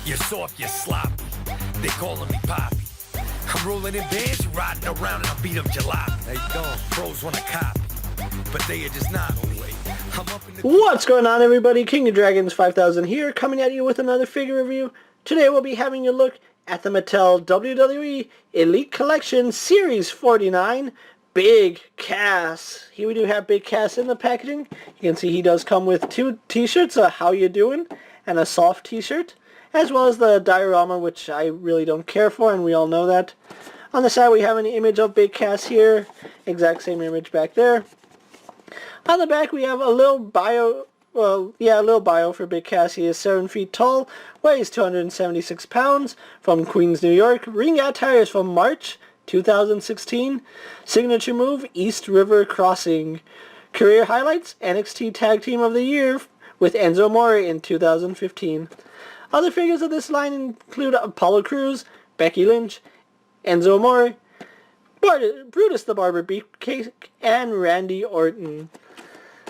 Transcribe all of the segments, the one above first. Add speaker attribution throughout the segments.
Speaker 1: You're soft, you're sloppy. They calling me Poppy. I'm rolling in bands, riding around, and I beat up jalopy. They don't. Pros wanna copy, but they are just not me. I'm up in the...
Speaker 2: What's going on, everybody? King of Dragons 5000 here, coming at you with another figure review. Today we'll be having a look at the Mattel WWE Elite Collection Series 49 Big Cass. Here we do have Big Cass in the packaging. You can see he does come with two t-shirts, a How You Doing and a soft t-shirt, as well as the diorama, which I really don't care for, and we all know that. On the side we have an image of Big Cass here, exact same image back there. On the back we have a little bio, a little bio for Big Cass. He is 7 feet tall, weighs 276 pounds, from Queens, New York. Ring attire is from March 2016. Signature move, East River Crossing. Career highlights, NXT Tag Team of the Year with Enzo Amore in 2015. Other figures of this line include Apollo Crews, Becky Lynch, Enzo Amore, Brutus the Barber Beefcake, and Randy Orton.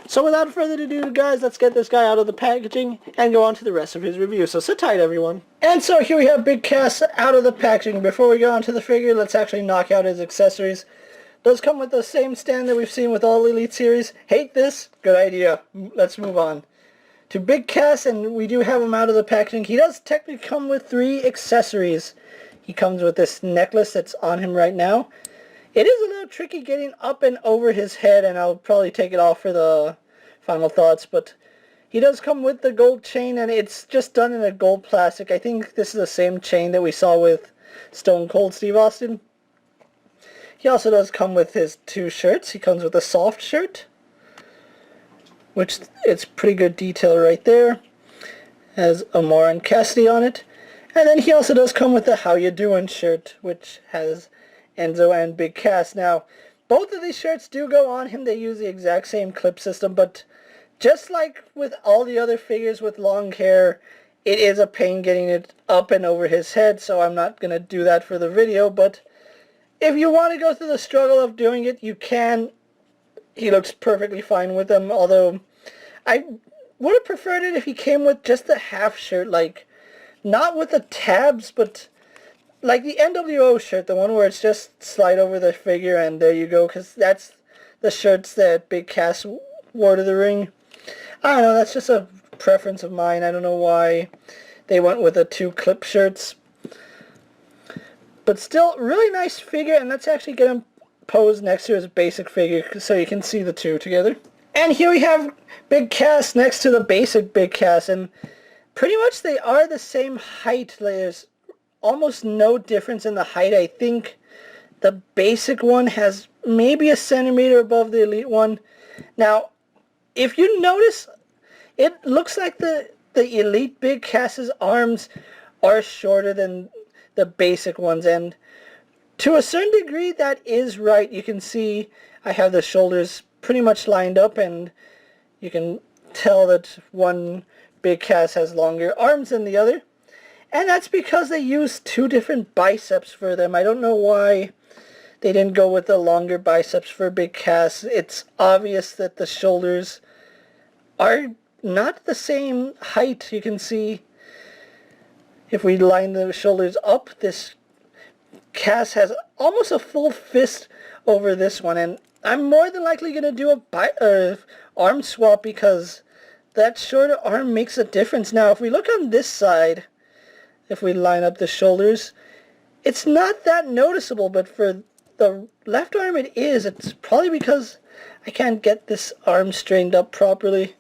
Speaker 2: So without further ado, guys, let's get this guy out of the packaging and go on to the rest of his review. So sit tight, everyone. And so here we have Big Cass out of the packaging. Before we go on to the figure, let's actually knock out his accessories. Does come with the same stand that we've seen with all Elite Series. Hate this? Good idea. Let's move on to Big Cass, and we do have him out of the packaging. He does technically come with 3 accessories. He comes with this necklace that's on him right now. It is a little tricky getting up and over his head, and I'll probably take it off for the final thoughts, but he does come with the gold chain, and it's just done in a gold plastic. I think this is the same chain that we saw with Stone Cold Steve Austin. He also does come with his 2 shirts. He comes with a soft shirt, which it's pretty good detail right there. Has Amore and Cassidy on it. And then he also does come with the How You Doing shirt, which has Enzo and Big Cass. Now, both of these shirts do go on him. They use the exact same clip system, but just like with all the other figures with long hair, it is a pain getting it up and over his head, so I'm not going to do that for the video. But if you want to go through the struggle of doing it, you can. He looks perfectly fine with them, although I would have preferred it if he came with just the half shirt, like, not with the tabs, but like the NWO shirt, the one where it's just slide over the figure and there you go, because that's the shirts that Big Cass wore to the ring. I don't know, that's just a preference of mine. I don't know why they went with the 2 clip shirts. But still, really nice figure, and let's actually get him posed next to his basic figure so you can see the 2 together. And here we have Big Cass next to the basic Big Cass, and pretty much they are the same height. There's almost no difference in the height. I think the basic one has maybe a centimeter above the Elite one. Now, if you notice, it looks like the Elite Big Cass's arms are shorter than the basic ones, and to a certain degree that is right. You can see I have the shoulders pretty much lined up, and you can tell that one Big Cass has longer arms than the other. And that's because they use 2 different biceps for them. I don't know why they didn't go with the longer biceps for Big Cass. It's obvious that the shoulders are not the same height. You can see if we line the shoulders up, this Cass has almost a full fist over this one. And I'm more than likely going to do a arm swap because that shorter arm makes a difference. Now, if we look on this side, if we line up the shoulders, it's not that noticeable, but for the left arm it is. It's probably because I can't get this arm straightened up properly.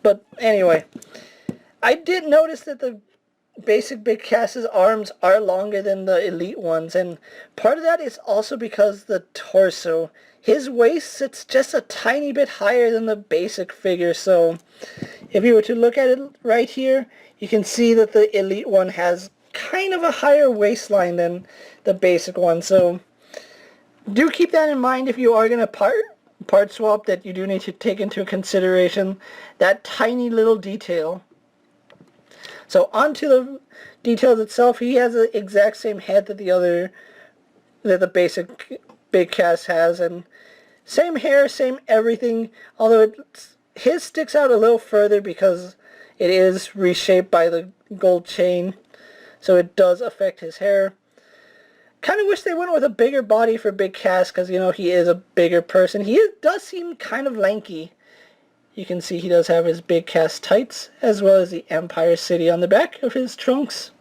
Speaker 2: But anyway, I did notice that the basic Big Cass's arms are longer than the Elite ones, and part of that is also because the torso. His waist sits just a tiny bit higher than the basic figure, so if you were to look at it right here, you can see that the Elite one has kind of a higher waistline than the basic one. So do keep that in mind if you are going to part swap, that you do need to take into consideration that tiny little detail. So onto the details itself, he has the exact same head that the basic Big Cass has, and same hair, same everything, although his sticks out a little further because it is reshaped by the gold chain. so it does affect his hair. Kind of wish they went with a bigger body for Big Cass, because, you know, he is a bigger person. Does seem kind of lanky. You can see he does have his Big Cass tights, as well as the Empire City on the back of his trunks.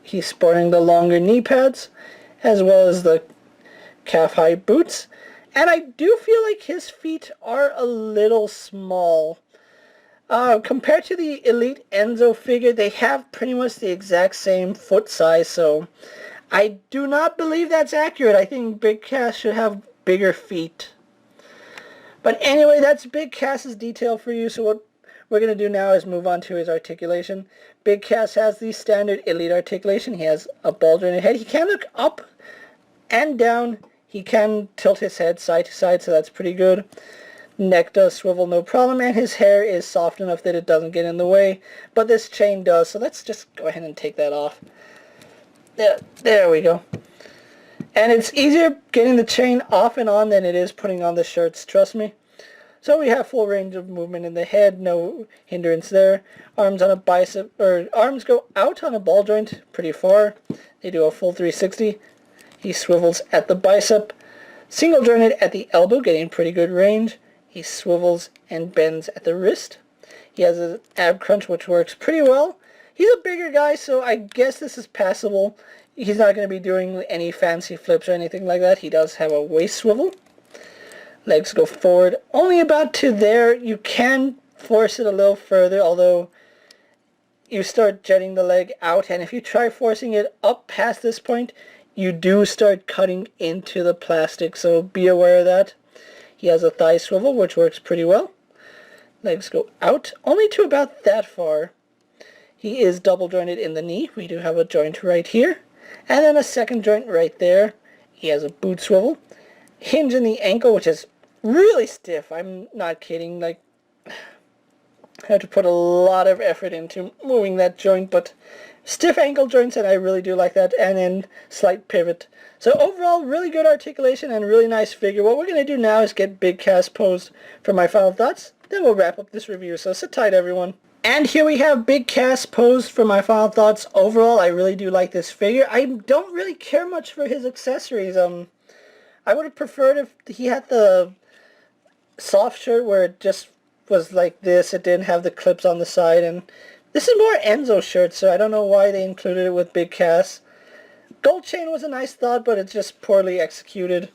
Speaker 2: He's sporting the longer knee pads, as well as the calf-high boots. And I do feel like his feet are a little small. Compared to the Elite Enzo figure, they have pretty much the exact same foot size, so I do not believe that's accurate. I think Big Cass should have bigger feet. But anyway, that's Big Cass's detail for you, so what we're going to do now is move on to his articulation. Big Cass has the standard Elite articulation. He has a ball jointed head. He can look up and down. He can tilt his head side to side, so that's pretty good. Neck does swivel no problem, and his hair is soft enough that it doesn't get in the way. But this chain does, so let's just go ahead and take that off. There we go. And it's easier getting the chain off and on than it is putting on the shirts, trust me. So we have full range of movement in the head, no hindrance there. Arms on a bicep, or arms go out on a ball joint pretty far. They do a full 360. He swivels at the bicep. Single jointed at the elbow, getting pretty good range. He swivels and bends at the wrist. He has an ab crunch, which works pretty well. He's a bigger guy, so I guess this is passable. He's not going to be doing any fancy flips or anything like that. He does have a waist swivel. Legs go forward only about to there. You can force it a little further, although you start jetting the leg out, and if you try forcing it up past this point, you do start cutting into the plastic, so be aware of that. He has a thigh swivel, which works pretty well. Legs go out only to about that far. He is double jointed in the knee. We do have a joint right here, and then a second joint right there. He has a boot swivel. Hinge in the ankle, which is really stiff. I'm not kidding. Like, I have to put a lot of effort into moving that joint, but stiff ankle joints, and I really do like that. And then slight pivot. So overall, really good articulation and really nice figure. What we're going to do now is get Big Cass posed for my final thoughts. Then we'll wrap up this review. So sit tight, everyone. And here we have Big Cass posed for my final thoughts. Overall, I really do like this figure. I don't really care much for his accessories. I would have preferred if he had the soft shirt where it just was like this. It didn't have the clips on the side, and this is more Enzo shirt, so I don't know why they included it with Big Cass. Gold chain was a nice thought, but it's just poorly executed.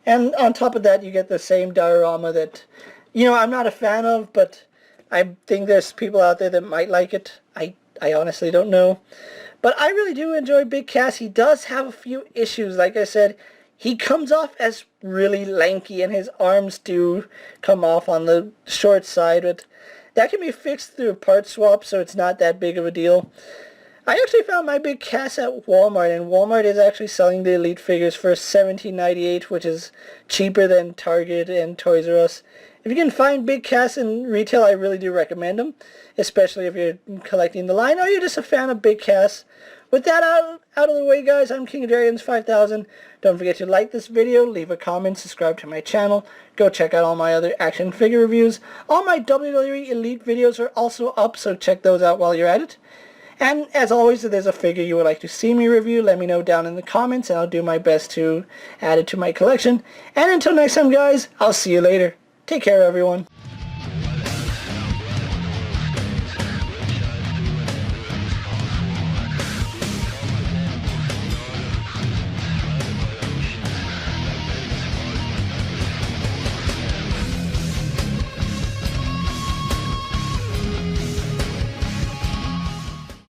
Speaker 2: And on top of that, you get the same diorama that, you know, I'm not a fan of, but I think there's people out there that might like it. I honestly don't know. But I really do enjoy Big Cass. He does have a few issues. Like I said, he comes off as really lanky, and his arms do come off on the short side, but that can be fixed through a part swap, so it's not that big of a deal. I actually found my Big Cass at Walmart, and Walmart is actually selling the Elite figures for $17.98, which is cheaper than Target and Toys R Us. If you can find Big Cass in retail, I really do recommend them, especially if you're collecting the line or you're just a fan of Big Cass. With that out of the way, guys, I'm King of Dragons 5000. Don't forget to like this video, leave a comment, subscribe to my channel. Go check out all my other action figure reviews. All my WWE Elite videos are also up, so check those out while you're at it. And as always, if there's a figure you would like to see me review, let me know down in the comments, and I'll do my best to add it to my collection. And until next time, guys, I'll see you later. Take care, everyone.